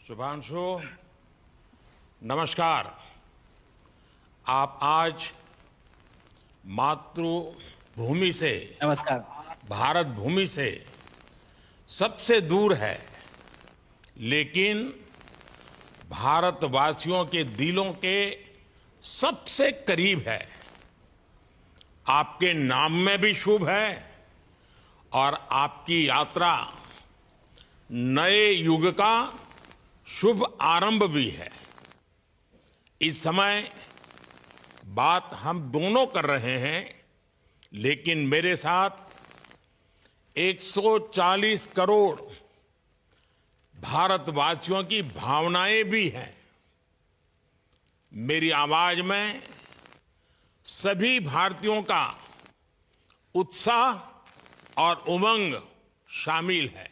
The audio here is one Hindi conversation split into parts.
शुभांशु, नमस्कार। आप आज मातृभूमि से, नमस्कार। भारत भूमि से सबसे दूर है, लेकिन भारतवासियों के दिलों के सबसे करीब है। आपके नाम में भी शुभ है और आपकी यात्रा नए युग का शुभ आरंभ भी है। इस समय बात हम दोनों कर रहे हैं, लेकिन मेरे साथ 140 करोड़ भारतवासियों की भावनाएं भी हैं। मेरी आवाज में सभी भारतीयों का उत्साह और उमंग शामिल है।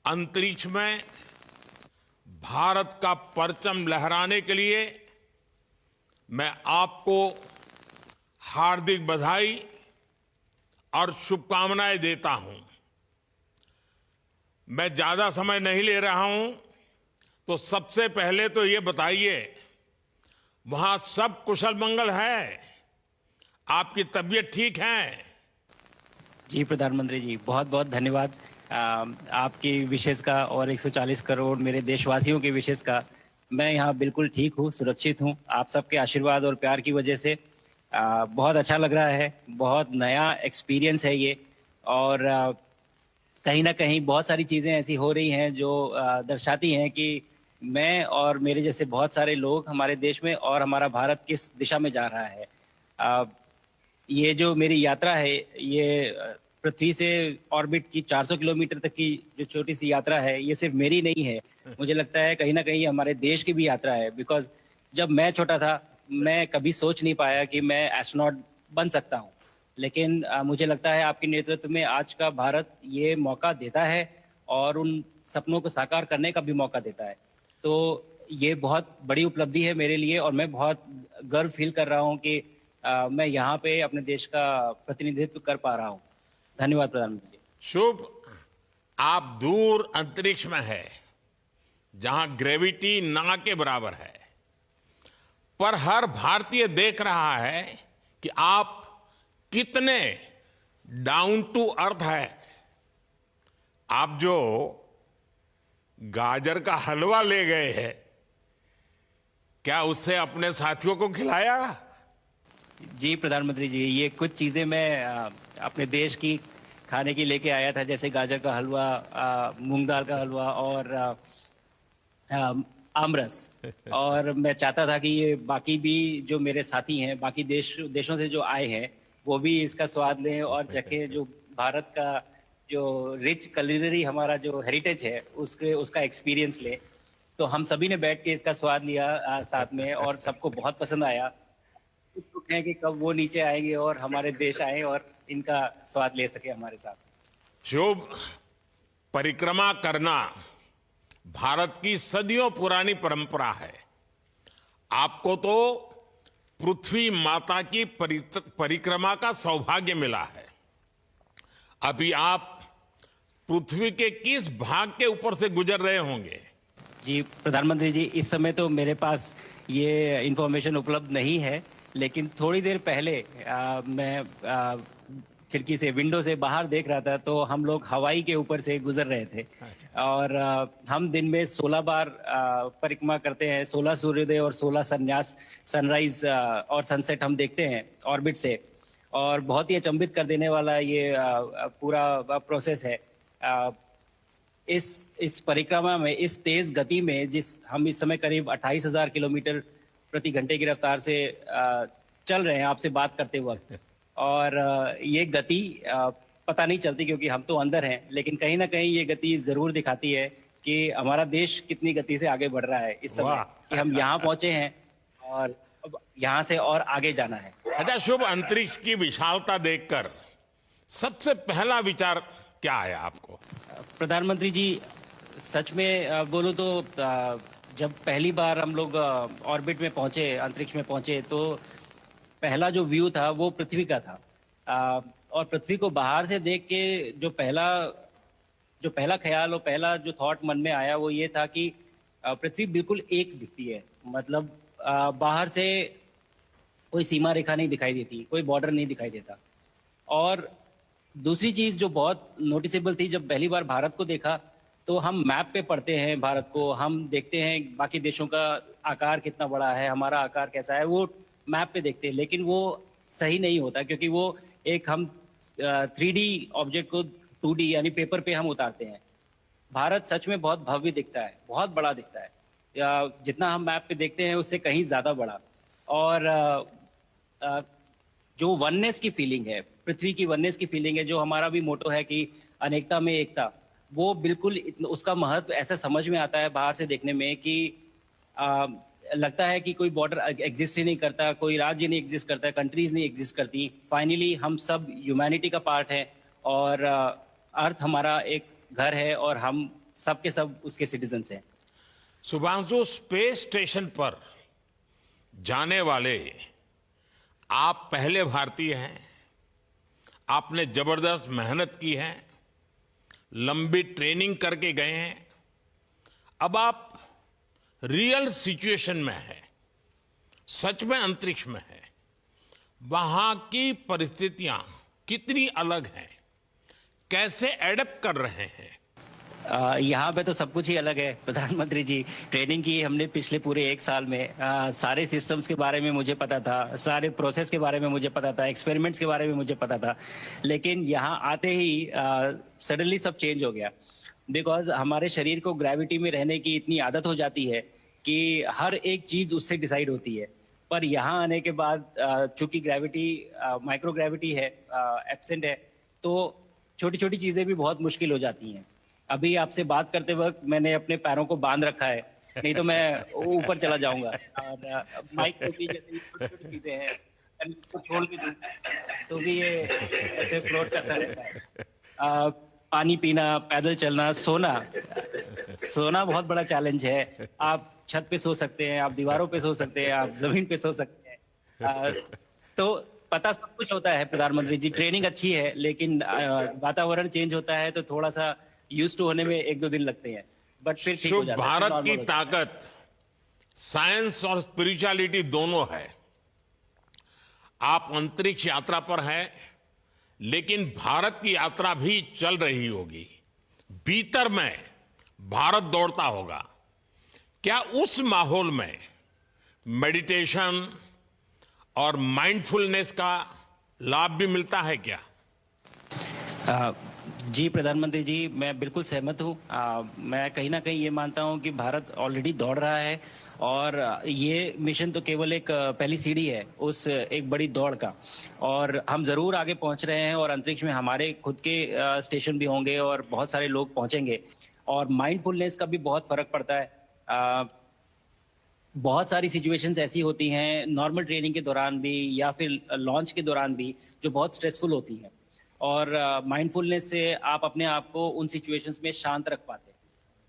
अंतरिक्ष में भारत का परचम लहराने के लिए मैं आपको हार्दिक बधाई और शुभकामनाएं देता हूं। मैं ज्यादा समय नहीं ले रहा हूं, तो सबसे पहले तो ये बताइए, वहां सब कुशल मंगल है? आपकी तबीयत ठीक है? जी प्रधानमंत्री जी, बहुत बहुत धन्यवाद आपकी विशेष का और 140 करोड़ मेरे देशवासियों के विशेष का। मैं यहाँ बिल्कुल ठीक हूँ, सुरक्षित हूँ। आप सबके आशीर्वाद और प्यार की वजह से बहुत अच्छा लग रहा है। बहुत नया एक्सपीरियंस है ये, और कहीं ना कहीं बहुत सारी चीज़ें ऐसी हो रही हैं जो दर्शाती हैं कि मैं और मेरे जैसे बहुत सारे लोग हमारे देश में और हमारा भारत किस दिशा में जा रहा है। ये जो मेरी यात्रा है, ये पृथ्वी से ऑर्बिट की 400 किलोमीटर तक की जो छोटी सी यात्रा है, ये सिर्फ मेरी नहीं है। मुझे लगता है कहीं ना कहीं हमारे देश की भी यात्रा है। बिकॉज जब मैं छोटा था, मैं कभी सोच नहीं पाया कि मैं एस्ट्रोनॉट बन सकता हूँ, लेकिन मुझे लगता है आपके नेतृत्व में आज का भारत ये मौका देता है और उन सपनों को साकार करने का भी मौका देता है। तो ये बहुत बड़ी उपलब्धि है मेरे लिए, और मैं बहुत गर्व फील कर रहा हूँ कि मैं यहाँ पे अपने देश का प्रतिनिधित्व कर पा रहा हूँ। धन्यवाद प्रधानमंत्री जी। शुभ। आप दूर अंतरिक्ष में है, जहां ग्रेविटी ना के बराबर है, पर हर भारतीय देख रहा है कि आप कितने डाउन टू अर्थ है। आप जो गाजर का हलवा ले गए हैं, क्या उससे अपने साथियों को खिलाया? जी प्रधानमंत्री जी, ये कुछ चीज़ें मैं अपने देश की खाने की लेके आया था, जैसे गाजर का हलवा, मूंग दाल का हलवा और आमरस। और मैं चाहता था कि ये बाकी भी जो मेरे साथी हैं, बाकी देशों से जो आए हैं, वो भी इसका स्वाद लें और चखें। जो भारत का जो रिच कलिनरी हमारा जो हेरिटेज है, उसका एक्सपीरियंस लें। तो हम सभी ने बैठ के इसका स्वाद लिया साथ में, और सबको बहुत पसंद आया। कुछ लोग हैं कि कब वो नीचे आएंगे और हमारे देश आए और इनका स्वाद ले सके हमारे साथ। शुभ। परिक्रमा करना भारत की सदियों पुरानी परंपरा है। आपको तो पृथ्वी माता की परिक्रमा का सौभाग्य मिला है। अभी आप पृथ्वी के किस भाग के ऊपर से गुजर रहे होंगे? जी प्रधानमंत्री जी, इस समय तो मेरे पास ये इंफॉर्मेशन उपलब्ध नहीं है, लेकिन थोड़ी देर पहले मैं खिड़की से, विंडो से बाहर देख रहा था, तो हम लोग हवाई के ऊपर से गुजर रहे थे। और हम दिन में 16 बार परिक्रमा करते हैं। 16 सूर्योदय और 16 संन्यास, सनराइज और सनसेट हम देखते हैं ऑर्बिट से। और बहुत ही अचंभित कर देने वाला ये पूरा प्रोसेस है। इस परिक्रमा में, इस तेज गति में, जिस हम इस समय करीब 28,000 किलोमीटर प्रति घंटे की रफ्तार से चल रहे हैं आपसे बात करते वक्त, और ये गति पता नहीं चलती क्योंकि हम तो अंदर हैं, लेकिन कहीं ना कहीं ये गति जरूर दिखाती है कि हमारा देश कितनी गति से आगे बढ़ रहा है इस समय, कि हम यहाँ पहुंचे हैं और अब यहाँ से और आगे जाना है। अच्छा शुभ, अंतरिक्ष की विशालता देखकर सबसे पहला विचार क्या आया आपको? प्रधानमंत्री जी, सच में बोलो तो जब पहली बार हम लोग ऑर्बिट में पहुंचे, अंतरिक्ष में पहुंचे, तो पहला जो व्यू था वो पृथ्वी का था। और पृथ्वी को बाहर से देख के जो पहला जो पहला ख्याल और पहला जो थॉट मन में आया वो ये था कि पृथ्वी बिल्कुल एक दिखती है। मतलब बाहर से कोई सीमा रेखा नहीं दिखाई देती, कोई बॉर्डर नहीं दिखाई देता। और दूसरी चीज जो बहुत नोटिसेबल थी, जब पहली बार भारत को देखा तो हम मैप पे पढ़ते हैं भारत को, हम देखते हैं बाकी देशों का आकार कितना बड़ा है, हमारा आकार कैसा है, वो मैप पे देखते हैं। लेकिन वो सही नहीं होता, क्योंकि वो एक हम 3D ऑब्जेक्ट को 2D यानी पेपर पे हम उतारते हैं। भारत सच में बहुत भव्य दिखता है, बहुत बड़ा दिखता है, जितना हम मैप पे देखते हैं उससे कहीं ज्यादा बड़ा। और जो वननेस की फीलिंग है, पृथ्वी की वननेस की फीलिंग है, जो हमारा भी मोटो है कि अनेकता में एकता, वो बिल्कुल उसका महत्व ऐसा समझ में आता है बाहर से देखने में कि लगता है कि कोई बॉर्डर एग्जिस्ट ही नहीं करता, कोई राज्य नहीं एग्जिस्ट करता, कंट्रीज नहीं एग्जिस्ट करती। फाइनली हम सब ह्यूमैनिटी का पार्ट है और अर्थ हमारा एक घर है और हम सब के सब उसके सिटीजन्स हैं। शुभांशु, स्पेस स्टेशन पर जाने वाले आप पहले भारतीय हैं। आपने जबरदस्त मेहनत की है, लंबी ट्रेनिंग करके गए हैं। अब आप रियल सिचुएशन में है, सच में अंतरिक्ष में है। वहां की परिस्थितियां कितनी अलग हैं, कैसे एडप्ट कर रहे हैं? यहाँ पे तो सब कुछ ही अलग है प्रधानमंत्री जी। ट्रेनिंग की हमने पिछले पूरे 1 साल में, सारे सिस्टम्स के बारे में मुझे पता था, सारे प्रोसेस के बारे में मुझे पता था, एक्सपेरिमेंट्स के बारे में मुझे पता था। लेकिन यहाँ आते ही सडनली सब चेंज हो गया। बिकॉज हमारे शरीर को ग्रेविटी में रहने की इतनी आदत हो जाती है कि हर एक चीज उससे डिसाइड होती है। पर यहाँ आने के बाद चूंकि ग्रेविटी माइक्रो ग्रेविटी है, एब्सेंट है, तो छोटी छोटी चीजें भी बहुत मुश्किल हो जाती हैं। अभी आपसे बात करते वक्त मैंने अपने पैरों को बांध रखा है, नहीं तो मैं ऊपर चला जाऊंगा। और माइक पे भी जैसे छोटी छोटी चीजें हैं, अगर इसको छोड़ भी दूं तो भी ये ऐसे फ्लोट करता रहता है। पानी पीना, पैदल चलना, सोना बहुत बड़ा चैलेंज है। आप छत पे सो सकते हैं, आप दीवारों पे सो सकते हैं, आप जमीन पे सो सकते हैं। तो पता सब कुछ होता है प्रधानमंत्री जी, ट्रेनिंग अच्छी है, लेकिन वातावरण चेंज होता है तो थोड़ा सा यूज टू होने में 1-2 दिन लगते हैं, बट फिर ठीक हो जाता है। भारत की ताकत साइंस और स्पिरिचुअलिटी दोनों है। आप अंतरिक्ष यात्रा पर हैं, लेकिन भारत की यात्रा भी चल रही होगी। भीतर में भारत दौड़ता होगा। क्या उस माहौल में मेडिटेशन और माइंडफुलनेस का लाभ भी मिलता है क्या? जी प्रधानमंत्री जी, मैं बिल्कुल सहमत हूँ। मैं कहीं ना कहीं ये मानता हूँ कि भारत ऑलरेडी दौड़ रहा है और ये मिशन तो केवल एक पहली सीढ़ी है उस एक बड़ी दौड़ का। और हम जरूर आगे पहुंच रहे हैं और अंतरिक्ष में हमारे खुद के स्टेशन भी होंगे और बहुत सारे लोग पहुंचेंगे। और माइंडफुलनेस का भी बहुत फर्क पड़ता है। बहुत सारी सिचुएशंस ऐसी होती हैं नॉर्मल ट्रेनिंग के दौरान भी या फिर लॉन्च के दौरान भी, जो बहुत स्ट्रेसफुल होती हैं। और माइंडफुलनेस से आप अपने आप को उन सिचुएशंस में शांत रख पाते हैं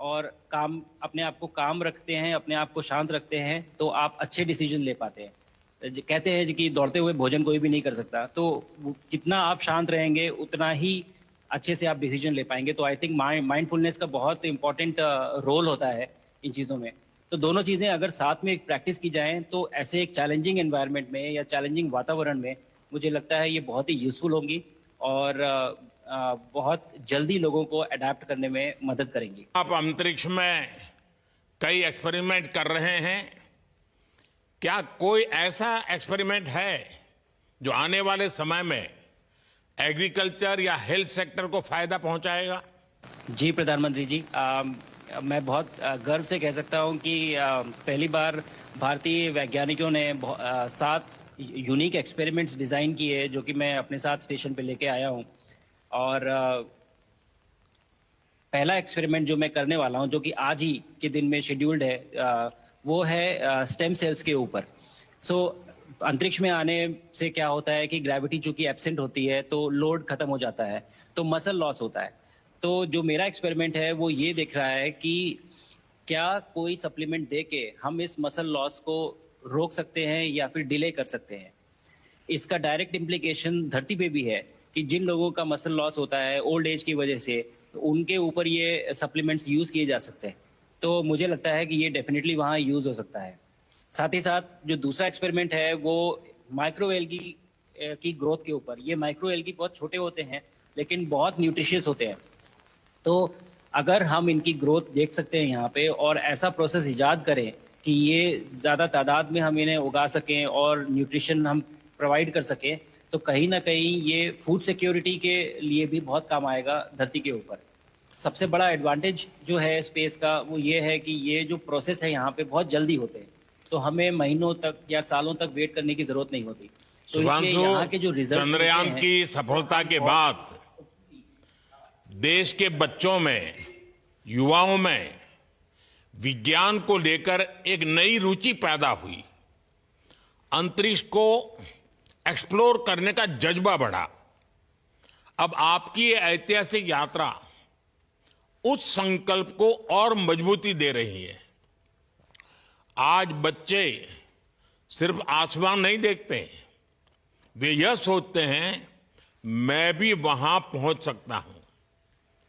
और अपने आप को काम रखते हैं, अपने आप को शांत रखते हैं, तो आप अच्छे डिसीजन ले पाते हैं। कहते हैं कि दौड़ते हुए भोजन कोई भी नहीं कर सकता, तो जितना आप शांत रहेंगे उतना ही अच्छे से आप डिसीजन ले पाएंगे। तो आई थिंक माइंडफुलनेस का बहुत इंपॉर्टेंट रोल होता है इन चीज़ों में। तो दोनों चीज़ें अगर साथ में प्रैक्टिस की जाएं तो ऐसे एक चैलेंजिंग एनवायरनमेंट में या चैलेंजिंग वातावरण में मुझे लगता है ये बहुत ही यूजफुल होंगी और बहुत जल्दी लोगों को अडेप्ट करने में मदद करेंगी। आप अंतरिक्ष में कई एक्सपेरिमेंट कर रहे हैं। क्या कोई ऐसा एक्सपेरिमेंट है जो आने वाले समय में एग्रीकल्चर या हेल्थ सेक्टर को फायदा पहुंचाएगा? जी प्रधानमंत्री जी, मैं बहुत गर्व से कह सकता हूं कि पहली बार भारतीय वैज्ञानिकों ने 7 यूनिक एक्सपेरिमेंट्स डिजाइन किए, जो कि मैं अपने साथ स्टेशन पे लेके आया हूं। और पहला एक्सपेरिमेंट जो मैं करने वाला हूं, जो कि आज ही के दिन में शेड्यूल्ड है, वो है स्टेम सेल्स के ऊपर। सो अंतरिक्ष में आने से क्या होता है कि ग्रेविटी चूंकि एब्सेंट होती है तो लोड खत्म हो जाता है, तो मसल लॉस होता है। तो जो मेरा एक्सपेरिमेंट है वो ये देख रहा है कि क्या कोई सप्लीमेंट दे के हम इस मसल लॉस को रोक सकते हैं या फिर डिले कर सकते हैं। इसका डायरेक्ट इम्प्लीकेशन धरती पे भी है कि जिन लोगों का मसल लॉस होता है ओल्ड एज की वजह से, तो उनके ऊपर ये सप्लीमेंट्स यूज किए जा सकते हैं। तो मुझे लगता है कि ये डेफिनेटली वहाँ यूज हो सकता है। साथ ही साथ जो दूसरा एक्सपेरिमेंट है वो माइक्रो एल्गी की ग्रोथ के ऊपर। ये माइक्रो एल्गी बहुत छोटे होते हैं लेकिन बहुत न्यूट्रिशियस होते हैं। तो अगर हम इनकी ग्रोथ देख सकते हैं यहाँ पे और ऐसा प्रोसेस इजाद करें कि ये ज़्यादा तादाद में हम इन्हें उगा सकें और न्यूट्रिशन हम प्रोवाइड कर सकें, तो कहीं ना कहीं ये फूड सिक्योरिटी के लिए भी बहुत काम आएगा धरती के ऊपर। सबसे बड़ा एडवांटेज जो है स्पेस का वो ये है कि ये जो प्रोसेस है यहाँ पे बहुत जल्दी होते हैं, तो हमें महीनों तक या सालों तक वेट करने की जरूरत नहीं होती। तो इसलिए शुभांशु, यहाँ के जो रिजल्ट चंद्रयान की सफलता के बाद देश के बच्चों में, युवाओं में विज्ञान को लेकर एक नई रुचि पैदा हुई। अंतरिक्ष को एक्सप्लोर करने का जज्बा बढ़ा। अब आपकी ये ऐतिहासिक यात्रा उस संकल्प को और मजबूती दे रही है। आज बच्चे सिर्फ आसमान नहीं देखते, वे यह सोचते हैं मैं भी वहां पहुंच सकता हूं।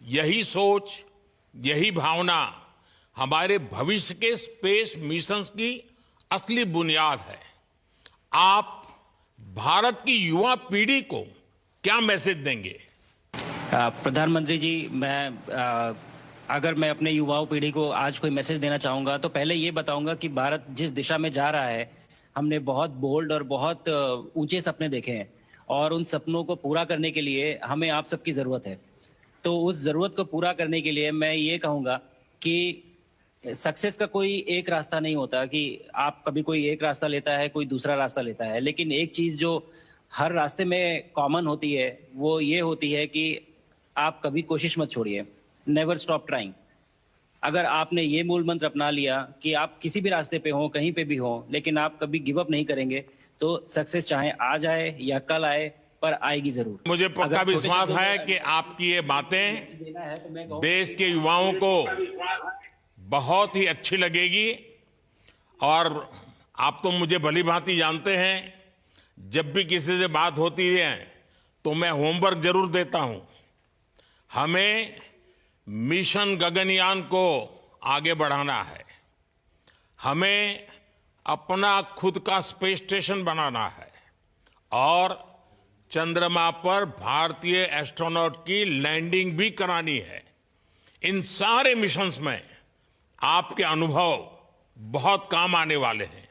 यही सोच, यही भावना हमारे भविष्य के स्पेस मिशंस की असली बुनियाद है। आप भारत की युवा पीढ़ी को क्या मैसेज देंगे? प्रधानमंत्री जी, अगर मैं अपने युवाओं पीढ़ी को आज कोई मैसेज देना चाहूंगा तो पहले ये बताऊंगा कि भारत जिस दिशा में जा रहा है, हमने बहुत बोल्ड और बहुत ऊंचे सपने देखे हैं और उन सपनों को पूरा करने के लिए हमें आप सबकी जरूरत है। तो उस जरूरत को पूरा करने के लिए मैं ये कहूंगा कि सक्सेस का कोई एक रास्ता नहीं होता कि आप कभी कोई एक रास्ता लेता है, कोई दूसरा रास्ता लेता है, लेकिन एक चीज जो हर रास्ते में कॉमन होती है वो ये होती है कि आप कभी कोशिश मत छोड़िए, नेवर स्टॉप ट्राइंग। अगर आपने ये मूल मंत्र अपना लिया कि आप किसी भी रास्ते पे हो, कहीं पे भी हो, लेकिन आप कभी गिव अप नहीं करेंगे, तो सक्सेस चाहे आज आए या कल आए पर आएगी जरूर। मुझे पक्का विश्वास है कि आपकी ये बातें देश के युवाओं को बहुत ही अच्छी लगेगी। और आप तो मुझे भली भांति जानते हैं, जब भी किसी से बात होती है तो मैं होमवर्क जरूर देता हूं। हमें मिशन गगनयान को आगे बढ़ाना है, हमें अपना खुद का स्पेस स्टेशन बनाना है और चंद्रमा पर भारतीय एस्ट्रोनॉट की लैंडिंग भी करानी है। इन सारे मिशंस में आपके अनुभव बहुत काम आने वाले हैं।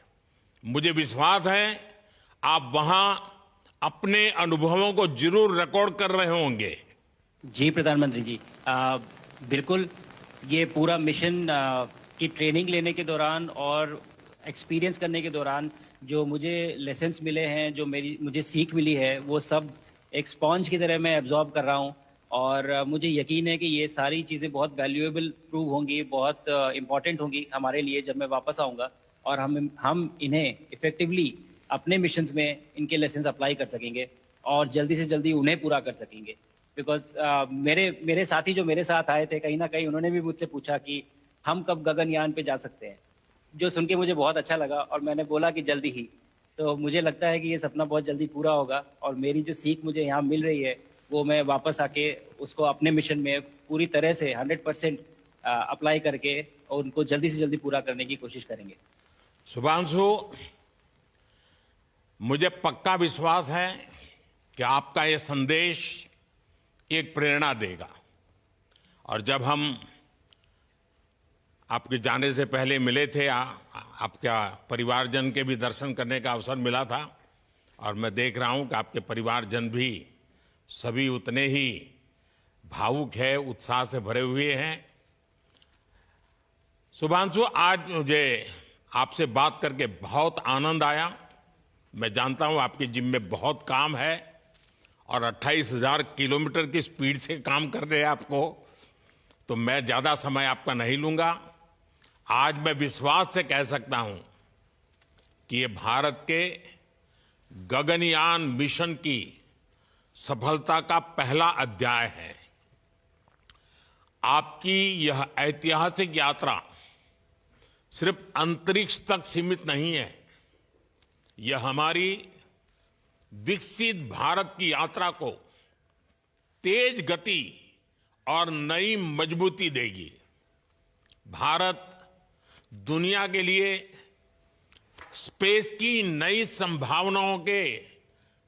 मुझे विश्वास है आप वहां अपने अनुभवों को जरूर रिकॉर्ड कर रहे होंगे। जी प्रधानमंत्री जी, बिल्कुल। ये पूरा मिशन की ट्रेनिंग लेने के दौरान और एक्सपीरियंस करने के दौरान जो मुझे लेसन्स मिले हैं, जो मुझे सीख मिली है, वो सब एक स्पॉन्ज की तरह मैं एब्जॉर्ब कर रहा हूँ और मुझे यकीन है कि ये सारी चीज़ें बहुत वैल्यूएबल प्रूव होंगी, बहुत इम्पॉर्टेंट होंगी हमारे लिए जब मैं वापस आऊँगा और हम इन्हें इफेक्टिवली अपने मिशंस में इनके लेसन्स अप्लाई कर सकेंगे और जल्दी से जल्दी उन्हें पूरा कर सकेंगे। बिकॉज मेरे साथी जो मेरे साथ आए थे, कहीं ना कहीं उन्होंने भी मुझसे पूछा कि हम कब गगनयान पे जा सकते हैं, जो सुन के मुझे बहुत अच्छा लगा और मैंने बोला कि जल्दी ही। तो मुझे लगता है कि ये सपना बहुत जल्दी पूरा होगा और मेरी जो सीख मुझे यहाँ मिल रही है वो मैं वापस आके उसको अपने मिशन में पूरी तरह से 100% अप्लाई करके और उनको जल्दी से जल्दी पूरा करने की कोशिश करेंगे। शुभांशु, मुझे पक्का विश्वास है कि आपका ये संदेश एक प्रेरणा देगा। और जब हम आपके जाने से पहले मिले थे, आपका परिवारजन के भी दर्शन करने का अवसर मिला था और मैं देख रहा हूं कि आपके परिवारजन भी सभी उतने ही भावुक है, उत्साह से भरे हुए हैं। शुभांशु, आज मुझे आपसे बात करके बहुत आनंद आया। मैं जानता हूं आपकी जिम में बहुत काम है और 28,000 किलोमीटर की स्पीड से काम कर रहे हैं आपको, तो मैं ज्यादा समय आपका नहीं लूंगा। आज मैं विश्वास से कह सकता हूं कि ये भारत के गगनयान मिशन की सफलता का पहला अध्याय है। आपकी यह ऐतिहासिक यात्रा सिर्फ अंतरिक्ष तक सीमित नहीं है, यह हमारी विकसित भारत की यात्रा को तेज गति और नई मजबूती देगी। भारत दुनिया के लिए स्पेस की नई संभावनाओं के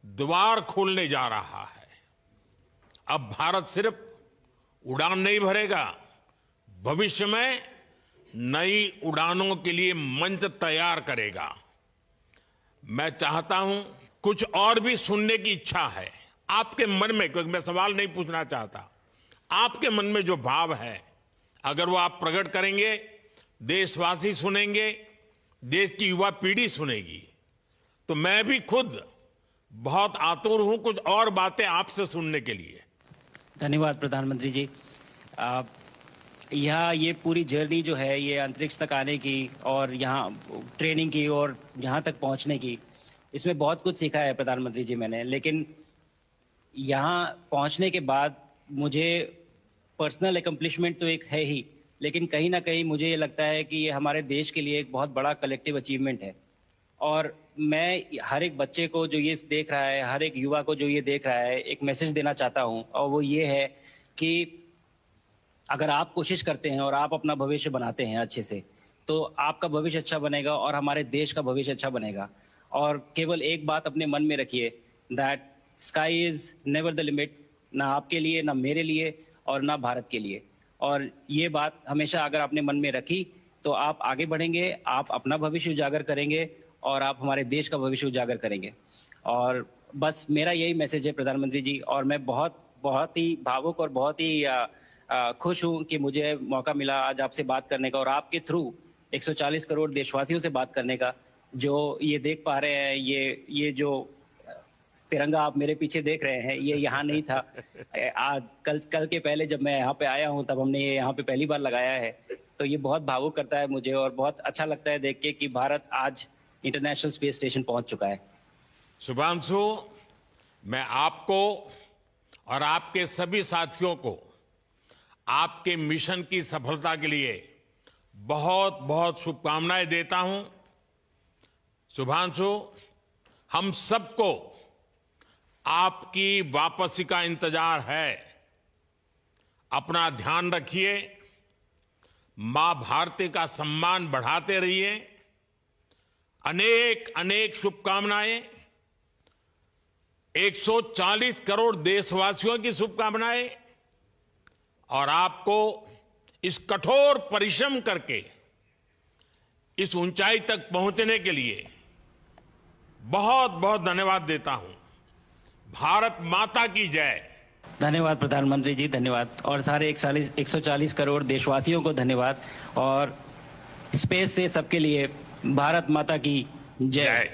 द्वार खोलने जा रहा है। अब भारत सिर्फ उड़ान नहीं भरेगा, भविष्य में नई उड़ानों के लिए मंच तैयार करेगा। मैं चाहता हूं, कुछ और भी सुनने की इच्छा है आपके मन में, क्योंकि मैं सवाल नहीं पूछना चाहता, आपके मन में जो भाव है अगर वो आप प्रकट करेंगे, देशवासी सुनेंगे, देश की युवा पीढ़ी सुनेगी, तो मैं भी खुद बहुत आतुर हूं कुछ और बातें आपसे सुनने के लिए। धन्यवाद प्रधानमंत्री जी। यहाँ ये पूरी जर्नी जो है, ये अंतरिक्ष तक आने की और यहाँ ट्रेनिंग की और यहाँ तक पहुँचने की, इसमें बहुत कुछ सीखा है प्रधानमंत्री जी मैंने। लेकिन यहाँ पहुँचने के बाद मुझे पर्सनल एकम्प्लिशमेंट तो एक है ही, लेकिन कहीं ना कहीं मुझे ये लगता है कि ये हमारे देश के लिए एक बहुत बड़ा कलेक्टिव अचीवमेंट है। और मैं हर एक बच्चे को जो ये देख रहा है, हर एक युवा को जो ये देख रहा है, एक मैसेज देना चाहता हूँ, और वो ये है कि अगर आप कोशिश करते हैं और आप अपना भविष्य बनाते हैं अच्छे से, तो आपका भविष्य अच्छा बनेगा और हमारे देश का भविष्य अच्छा बनेगा। और केवल एक बात अपने मन में रखिए, that sky is never the limit, ना आपके लिए, ना मेरे लिए और ना भारत के लिए। और ये बात हमेशा अगर आपने मन में रखी तो आप आगे बढ़ेंगे, आप अपना भविष्य उजागर करेंगे और आप हमारे देश का भविष्य उजागर करेंगे। और बस मेरा यही मैसेज है प्रधानमंत्री जी। और मैं बहुत ही भावुक और बहुत ही खुश हूं कि मुझे मौका मिला आज आपसे बात करने का और आपके थ्रू 140 करोड़ देशवासियों से बात करने का। जो ये देख पा रहे हैं, ये जो तिरंगा आप मेरे पीछे देख रहे हैं, ये यहाँ नहीं था। आज कल के पहले जब मैं यहाँ पे आया हूँ तब हमने ये यहाँ पे पहली बार लगाया है। तो ये बहुत भावुक करता है मुझे और बहुत अच्छा लगता है देख के कि भारत आज इंटरनेशनल स्पेस स्टेशन पहुंच चुका है। शुभांशु, मैं आपको और आपके सभी साथियों को आपके मिशन की सफलता के लिए बहुत बहुत शुभकामनाएं देता हूं। शुभांशु, हम सबको आपकी वापसी का इंतजार है। अपना ध्यान रखिए, मां भारती का सम्मान बढ़ाते रहिए। अनेक अनेक शुभकामनाएं, 140 करोड़ देशवासियों की शुभकामनाएं, और आपको इस कठोर परिश्रम करके इस ऊंचाई तक पहुंचने के लिए बहुत बहुत धन्यवाद देता हूं। भारत माता की जय। धन्यवाद प्रधानमंत्री जी, धन्यवाद। और सारे 140 करोड़ देशवासियों को धन्यवाद। और स्पेस से सबके लिए भारत माता की जय।